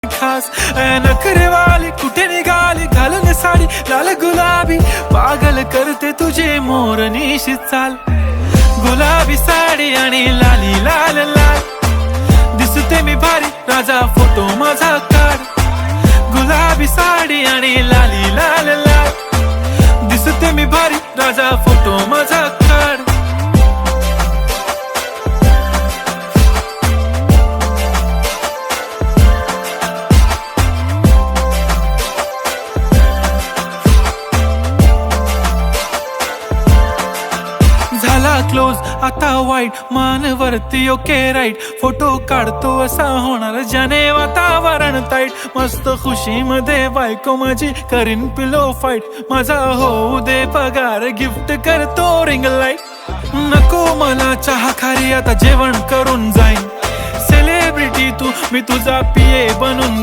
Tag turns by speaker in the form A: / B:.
A: खास नखरेवाली कुठे निघाली घालून साडी लाल गुलाबी पागल करते तुझे मोरनीशी चाल गुलाबी साडी आणि लाली लाल लाल दिसते मी भारी राजा फोटो माझा काढ गुलाबी साडी आणि लाली लाल लाल दिसते मी भारी राजा फोटो माझा काढ झाला क्लोज आता वाईट मानवरती ओके राईट फोटो काढतो असा होणार ज्याने वातावरण ताईट मस्त खुशी मध्ये बायको माझी करीन पिलो फाईट माझा होऊ दे पगार गिफ्ट करतो रिंग लाईट नको मला चहा खारी आता जेवण करून जाईन सेलिब्रिटी तू मी तुझा पिये बनून